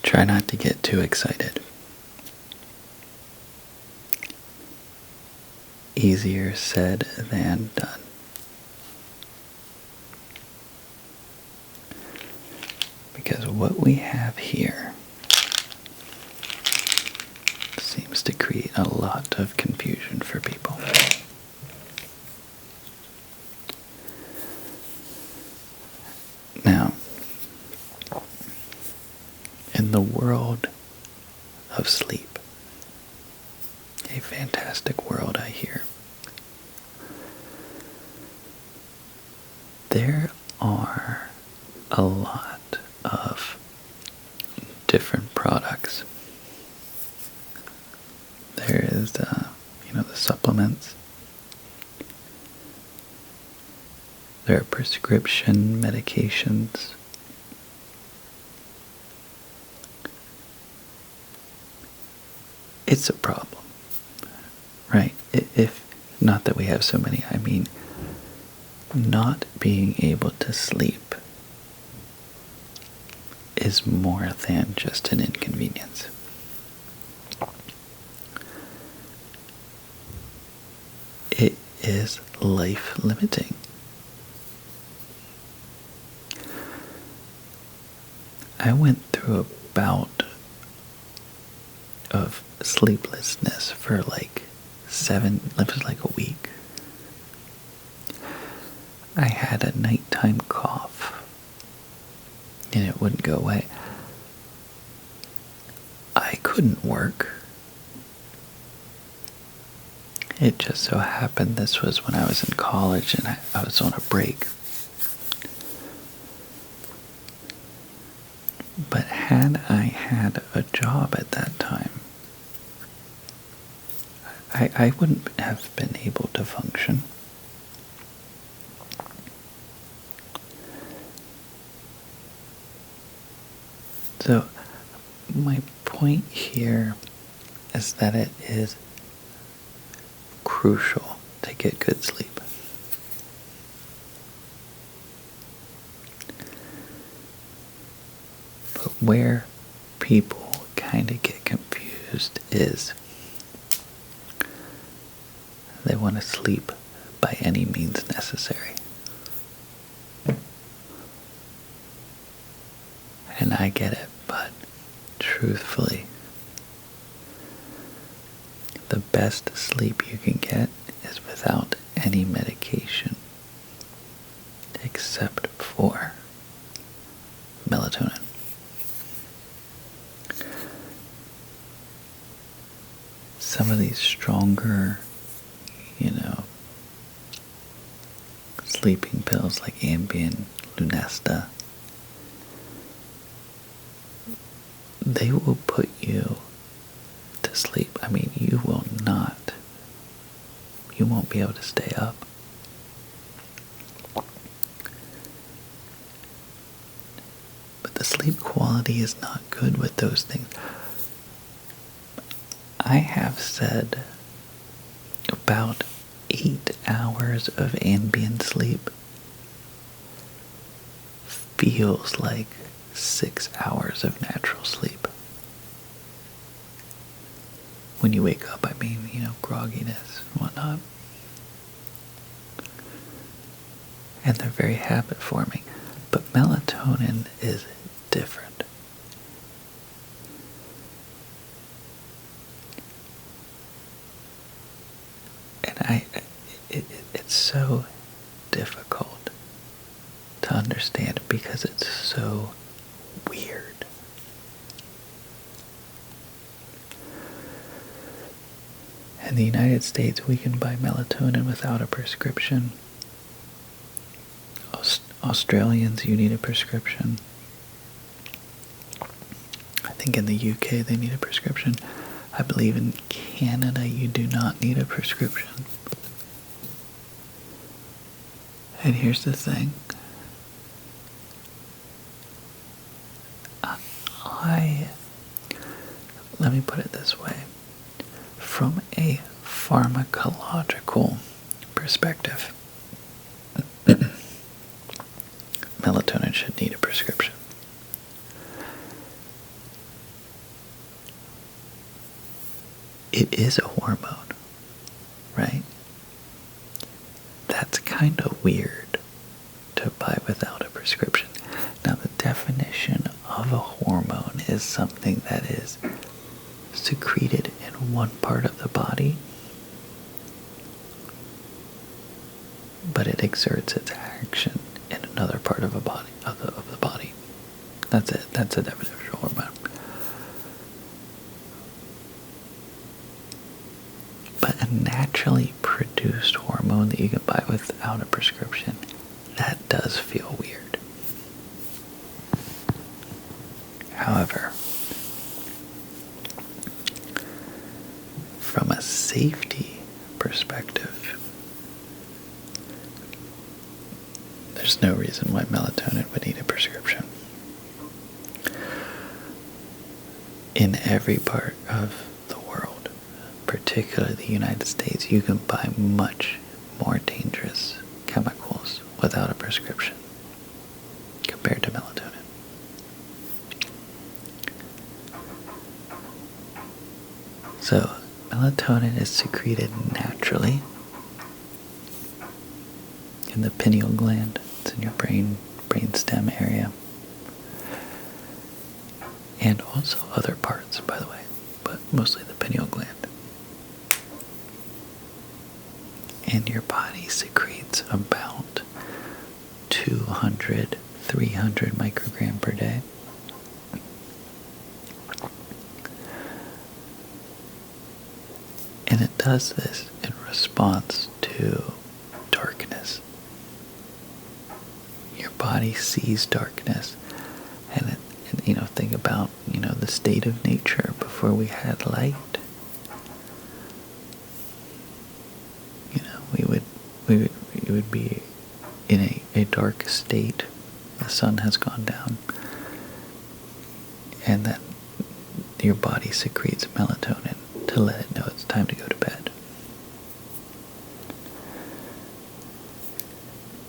Try not to get too excited. Easier said than done. Because what we have here seems to create a lot of confusion for people. Now, in the world of sleep, a fantastic world, I hear, there are a lot of different products. There is, the supplements. There are prescription medications. It's a problem, right? If not that we have so many, I mean, not being able to sleep is more than just an inconvenience. It is life-limiting. I went through a bout of sleeplessness for like a week. I had a nighttime cough, and it wouldn't go away. I couldn't work. It just so happened this was when I was in college and I was on a break. But had I had a job at that time, I wouldn't have been able to function. So, my point here is that it is crucial to get good sleep. But where people kind of get confused is they want to sleep by any means necessary. And I get it, but truthfully, the best sleep you can get is without any medication, except for melatonin. Some of these stronger, sleeping pills like Ambien, Lunesta, they will put you to sleep. I mean, you won't be able to stay up. But the sleep quality is not good with those things. I have said about 8 hours of ambient sleep feels like 6 hours of natural sleep. When you wake up, I mean, grogginess and whatnot. And they're very habit forming. But melatonin is different. And it's so difficult to understand because it's so weird. In the United States, we can buy melatonin without a prescription. Australians, you need a prescription. I think in the UK they need a prescription. I believe in Canada you do not need a prescription. And here's the thing. Let me put it this way. From a pharmacological perspective, melatonin should need a prescription. it is a hormone, right? That's kind of weird to buy without a prescription. Now, the definition of a hormone is something that is secreted in one part of the body, but it exerts its action in another part of the body. That's it. That's a definition of hormone. But a naturally produced hormone that you can buy without a prescription, that does feel weird. However, from a safety perspective, there's no reason why melatonin would need a prescription. In every part of the world, particularly the United States, you can buy much more dangerous chemicals without a prescription compared to melatonin. So, melatonin is secreted naturally in the pineal gland. It's in your brain stem area. And also other parts, by the way, but mostly the pineal gland. And your body secretes about 200, 300 microgram per day. And it does this in response to darkness. Your body sees darkness, and think about, the state of nature before we had light. We would be in a dark state. The sun has gone down, and then your body secretes melatonin to let it know it's time to go to bed.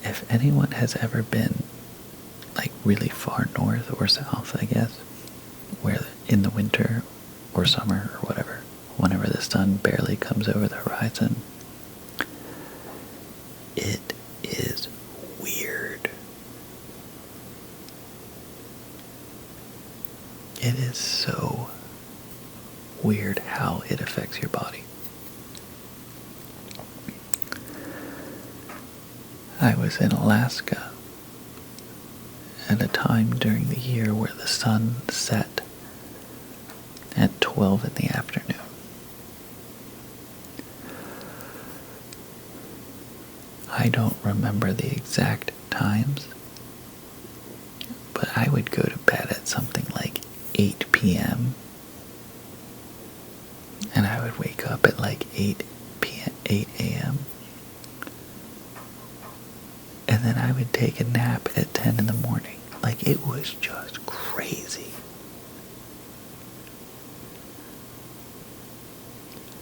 If anyone has ever been really far north or south, I guess, where in the winter or summer or whatever, whenever the sun barely comes over the horizon, it is weird. It is so weird how it affects your body. I was in Alaska at a time during the year where the sun set at 12 in the afternoon. I don't remember the exact times, but I would go to bed at something like 8 p.m. and I would wake up at 8 a.m. and then I would take a nap at 10 in the morning. It was just crazy.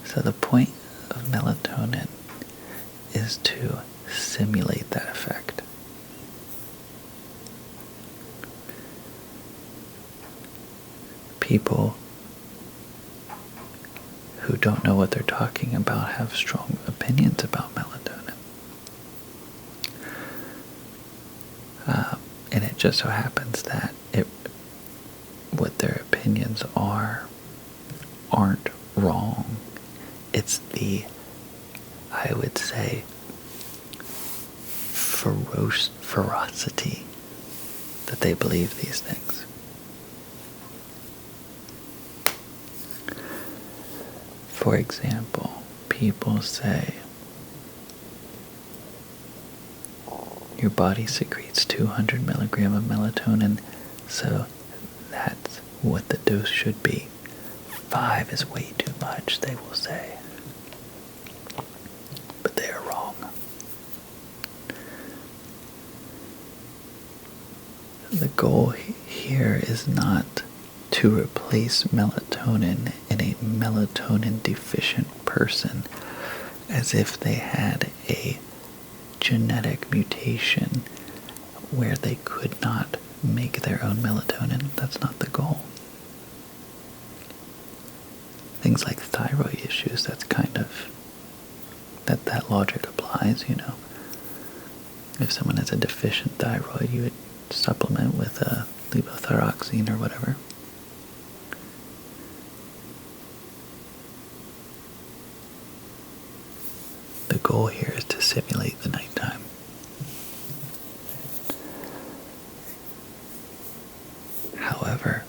So the point of melatonin is to simulate that effect. People who don't know what they're talking about have strong opinions about melatonin. And it just so happens that what their opinions aren't wrong. It's I would say, ferocity that they believe these things. For example, people say your body secretes 200 milligram of melatonin, so that's what the dose should be. 5 is way too much, they will say. But they are wrong. The goal here is not to replace melatonin in a melatonin deficient person as if they had a genetic mutation where they could not make their own melatonin. That's not the goal. things like thyroid issues, that's kind of, that logic applies, you know. If someone has a deficient thyroid, you would supplement with levothyroxine or whatever. The goal here is to simulate the nighttime. However,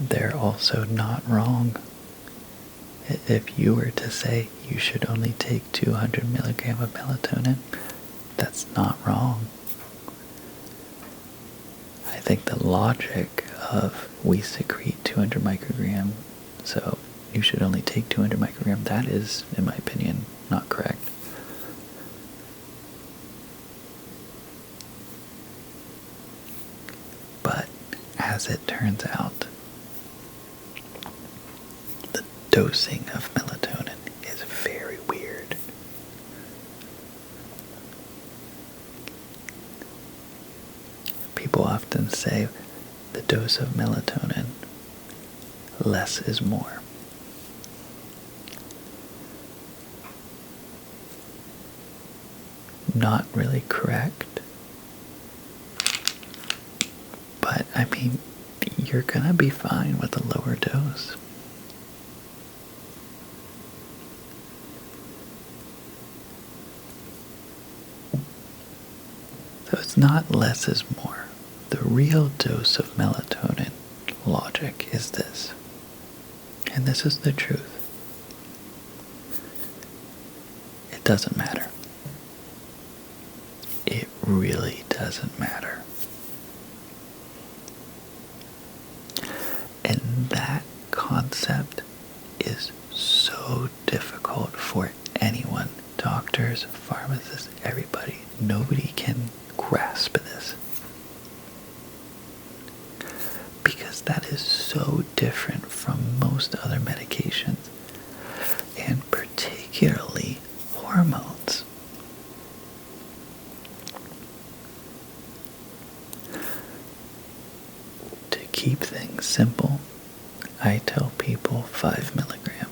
they're also not wrong. If you were to say you should only take 200 milligrams of melatonin, that's not wrong. I think the logic of we secrete 200 micrograms, so you should only take 200 micrograms, that is, in my opinion, not correct. But as it turns out, the dosing of melatonin is very weird. People often say the dose of melatonin, less is more. Not really correct. But, I mean, you're gonna be fine with a lower dose. So it's not less is more. The real dose of melatonin logic is this. And this is the truth. It doesn't matter. It really doesn't matter. And that concept is so difficult for anyone. Doctors, pharmacists, everybody. Nobody can grasp this. Because that is so different from most other medications. And particularly hormones. To keep things simple, I tell people 5 milligrams.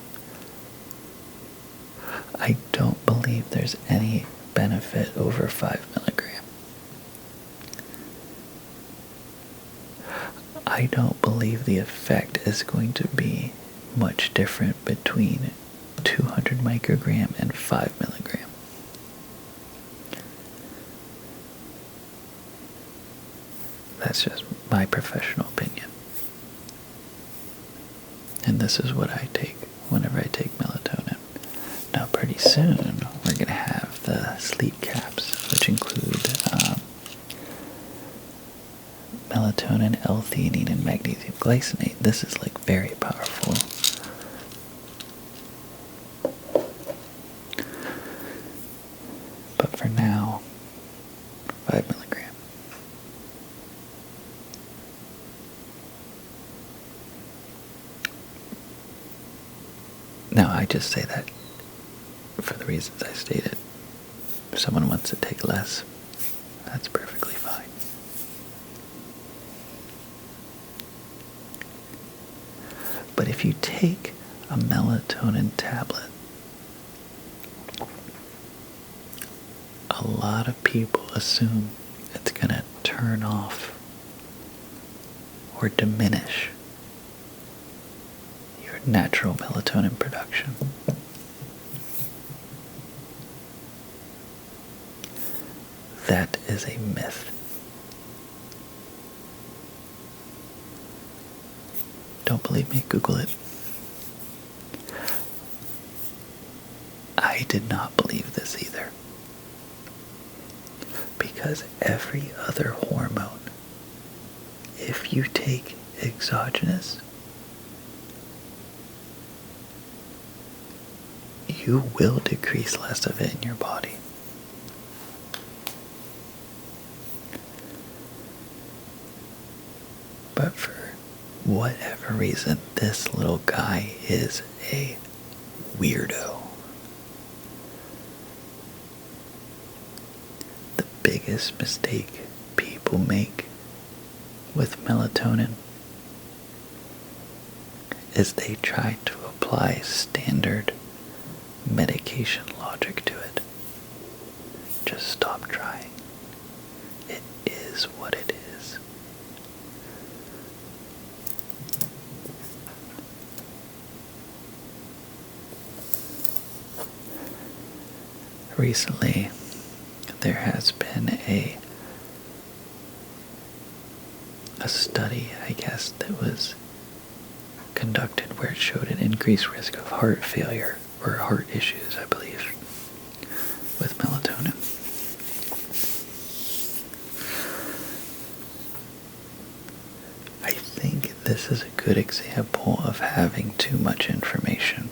I don't believe there's any benefit over 5 milligrams. I don't believe the effect is going to be much different between 200 microgram and 5 milligram. That's just my professional opinion. And this is what I take whenever I take melatonin. Now pretty soon we're going to have the sleep caps, which include melatonin, L-theanine, and magnesium glycinate. This is like very powerful. But for now, 5 milligrams. Now I just say that for the reasons I stated. If someone wants to take less, that's perfectly fine. But if you take a melatonin tablet, a lot of people assume it's going to turn off or diminish your natural melatonin production. That is a myth. Don't believe me? Google it. I did not believe this either. Because every other hormone, if you take exogenous, you will decrease less of it in your body. But for whatever reason, this little guy is a weirdo. The biggest mistake people make with melatonin is they try to apply standard medication logic to it. Just stop trying. It is what it is. Recently, there has been a study, I guess, that was conducted where it showed an increased risk of heart failure or heart issues, I believe, with melatonin. I think this is a good example of having too much information.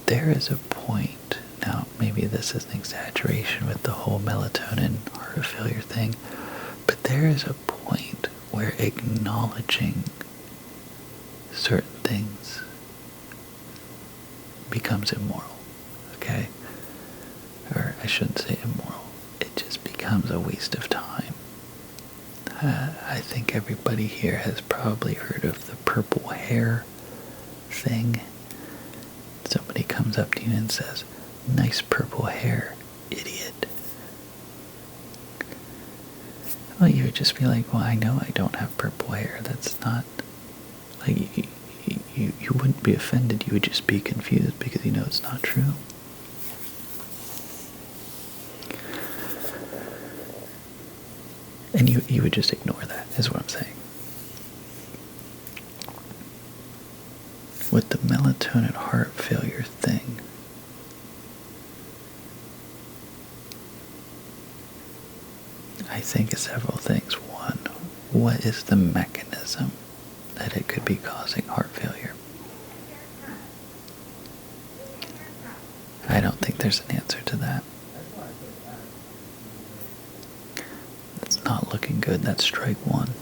There is a point, now maybe this is an exaggeration with the whole melatonin heart failure thing, but there is a point where acknowledging certain things becomes immoral, okay? Or I shouldn't say immoral, it just becomes a waste of time. I think everybody here has probably heard of the purple hair thing. Somebody comes up to you and says, "Nice purple hair, idiot." Well, you would just be like, "Well, I know I don't have purple hair. That's not..." Like, you wouldn't be offended. You would just be confused because you know it's not true. And you would just ignore that, is what I'm saying. With the melatonin heart failure thing, I think several things. One, what is the mechanism that it could be causing heart failure? I don't think there's an answer to that. It's not looking good. That's strike one.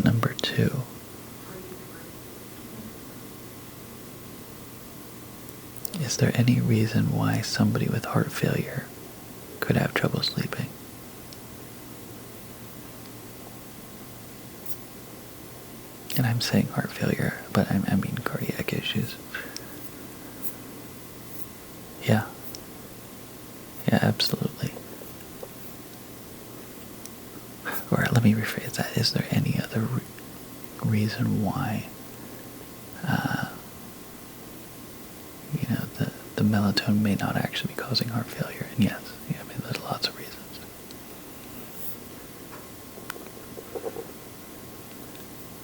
Number two, is there any reason why somebody with heart failure could have trouble sleeping? And I'm saying heart failure, but I mean cardiac issues. Yeah. Yeah, absolutely. Or let me rephrase that. Is there any other reason why, the melatonin may not actually be causing heart failure? And yes, I mean, there's lots of reasons.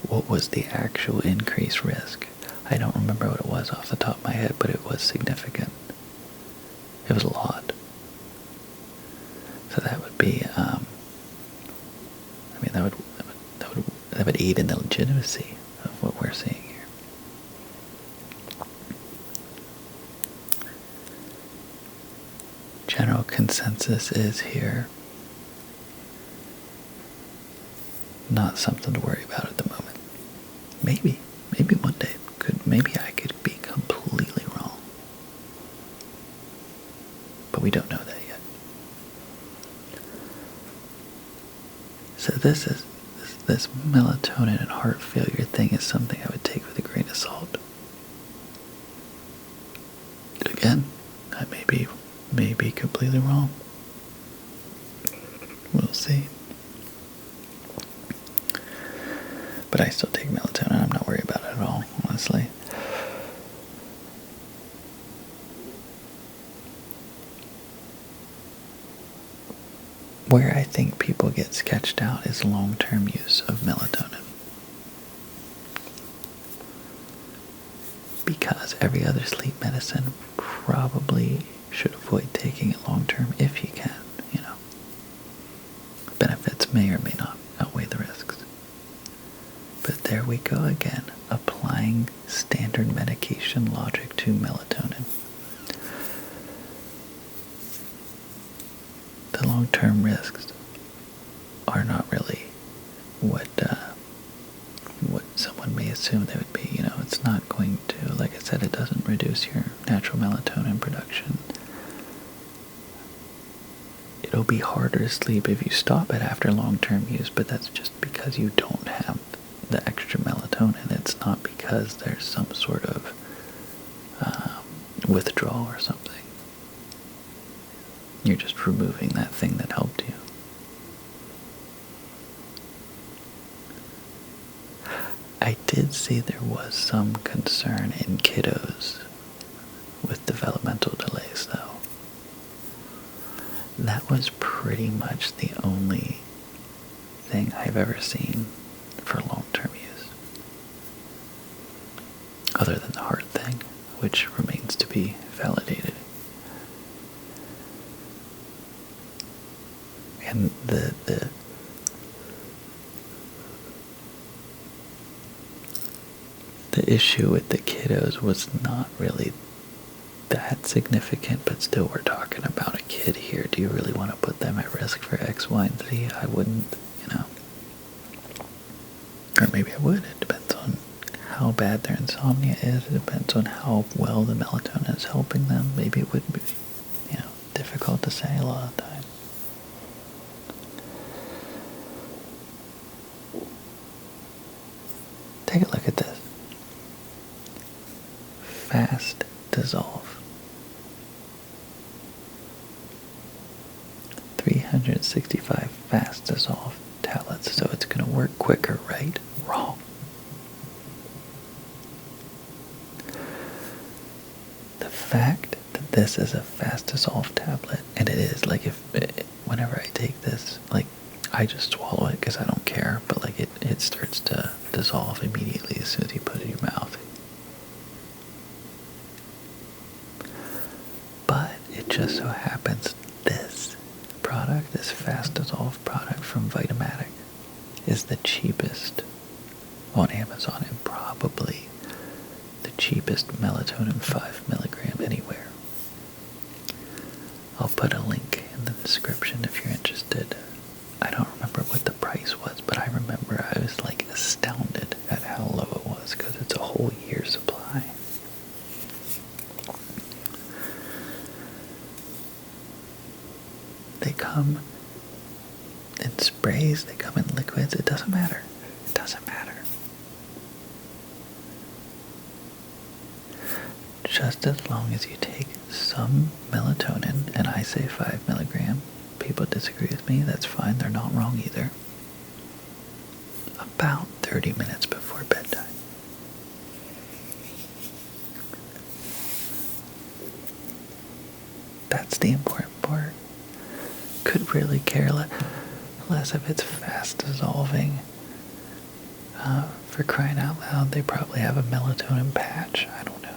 What was the actual increased risk? I don't remember what it was off the top of my head, but it was significant. It was a lot. So that would be, that would aid in the legitimacy of what we're seeing here. General consensus is here not something to worry about at the moment. Maybe one day maybe I could be completely wrong. But we don't know that yet. So this melatonin and heart failure thing is something I would take with a grain of salt. Again, I may be completely wrong. We'll see. But I still take melatonin. I'm not worried about it at all, honestly. Where I think people get sketched out is long-term use of melatonin. Because every other sleep medicine probably should avoid taking it long-term if you can, Benefits may or may not outweigh the risks. But there we go again, applying standard medication logic to melatonin. The long-term risks are not really what someone may assume they would be. It's not going to, like I said, it doesn't reduce your natural melatonin production. it'll be harder to sleep if you stop it after long-term use, but that's just because you don't have the extra melatonin. It's not because there's some sort of withdrawal or something. You're just removing that thing that helped you. I did see there was some concern in kiddos with developmental delays, though. That was pretty much the only thing I've ever seen for long-term use. Other than the heart thing, which remains to be validated. And the issue with the kiddos was not really that significant, but still we're talking about a kid here. Do you really want to put them at risk for X, Y, and Z? I wouldn't, Or maybe I would. It depends on how bad their insomnia is. It depends on how well the melatonin is helping them. Maybe it would be, difficult to say a lot of the time. Take a look at this. Fast dissolve. 365 fast dissolve tablets. So it's going to work quicker, right? Wrong. The fact that this is a fast dissolve tablet, and it is, whenever I take this, I just swallow it because I don't care, but it starts to dissolve immediately as soon as you put it in your mouth. But it just so happens this product, this fast dissolve product from Vitamatic, is the cheapest on Amazon and probably the cheapest melatonin 5 milligram anywhere. I'll put a link in the description if you're interested. I don't remember what the price was, but I remember I was astounded at how low it was because it's a whole year's supply. They come in sprays, they come in liquids, it doesn't matter. It doesn't matter. Just as long as you take some melatonin, and I say 5 milligram, people disagree with me, that's fine, they're not wrong either. About 30 minutes before bedtime. That's the important part. Could really care less if it's fast dissolving. For crying out loud, they probably have a melatonin patch. I don't know.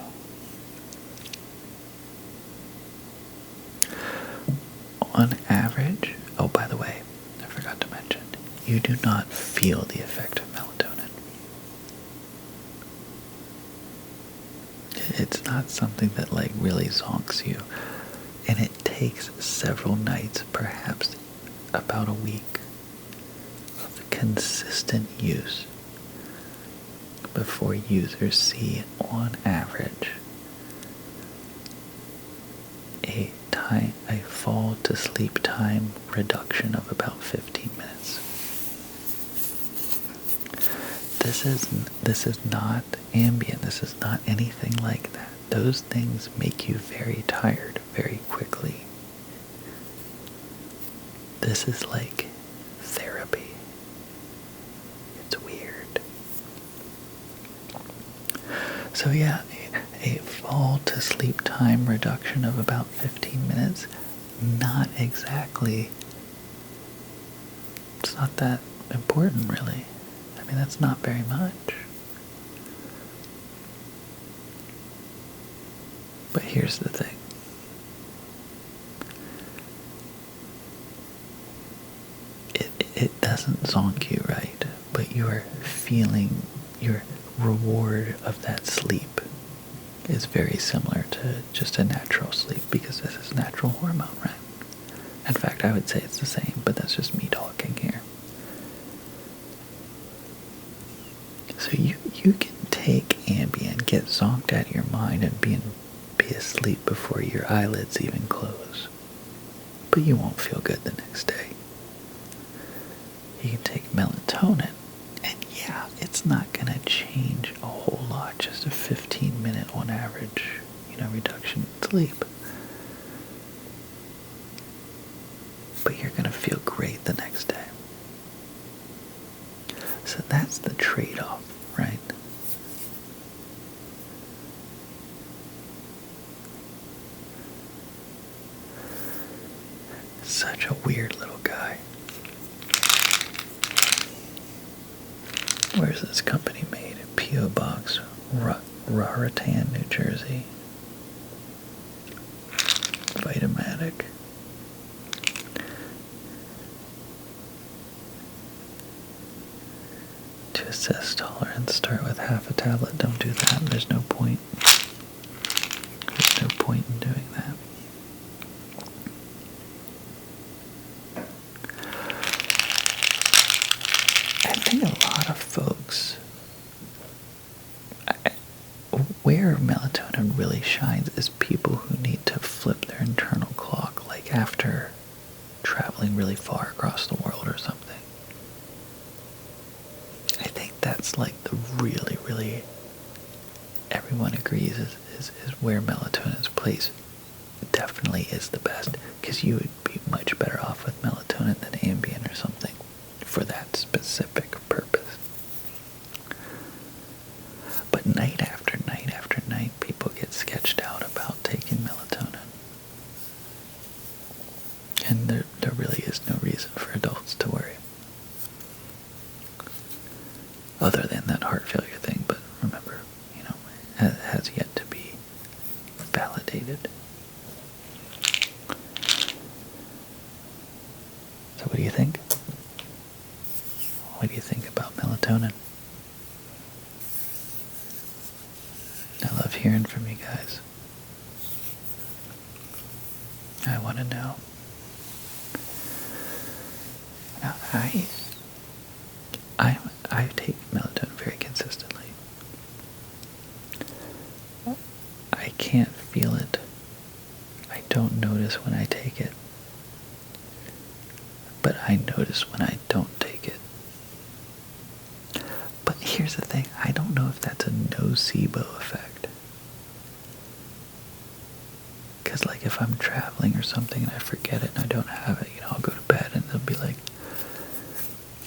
On average, oh, by the way, I forgot to mention, you do not feel the effect of melatonin. It's not something that really zonks you. And it takes several nights, perhaps about a week, of consistent use before users see, on average, a fall to sleep time reduction of about 15 minutes. This is not Ambien. This is not anything like that. Those things make you very tired very quickly. This is like therapy. It's weird. So yeah, a fall to sleep time reduction of about 15 minutes, not exactly, it's not that important really. I mean, that's not very much. But here's the thing. It doesn't zonk you, right? But you're feeling your reward of that sleep is very similar to just a natural sleep because this is natural hormone, right? In fact, I would say it's the same, but that's just me talking here. So you can take Ambien, get zonked out of your mind, and be asleep before your eyelids even close. but you won't feel good the next day. You can take melatonin, and yeah, it's not going to change a whole lot, just a 15-minute on average, reduction in sleep. But you're going to feel great the next day. So that's the trade-off, right? Such a weird little guy. Where's this company made? P.O. Box, Raritan, New Jersey. Vitamatic. To assess tolerance, start with half a tablet. Don't do that. There's no point. There's no point in doing that. I think a lot of folks, where melatonin really shines is people who need to flip their internal clock, like after traveling really far across the world or something. I think that's like the really, really, everyone agrees is where melatonin's place definitely is the best, because you would be much better off with melatonin than Ambien or something for that specific purpose. But night after night after night, people get sketched out about taking melatonin. And there really is no reason for adults to worry. Other than that heart failure thing, but remember, has yet to be validated. So what do you think? What do you think about melatonin? I love hearing from you guys. I want to know. Now, I take melatonin very consistently. I can't feel it. I don't notice when I take it. But I notice when I don't take it. But here's the thing, I don't know if that's a nocebo effect. Because like if I'm traveling or something and I forget it and I don't have it, I'll go to bed and it'll be like,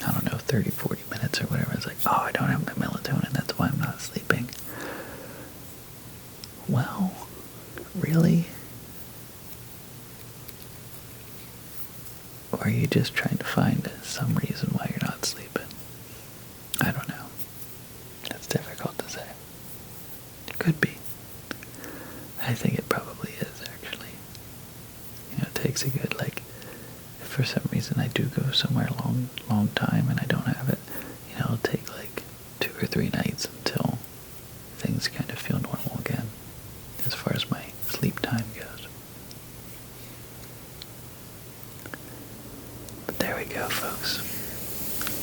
I don't know, 30, 40 minutes or whatever. It's like, oh, I don't have my melatonin, that's why I'm not sleeping. Well, really? Or are you just trying to find some reason why you're not sleeping? I don't know. That's difficult to say. It could be. I think it probably is, actually. It takes a good, if for some reason I do go somewhere a long time and I don't have it, it'll take 2 or 3 nights until things kind of feel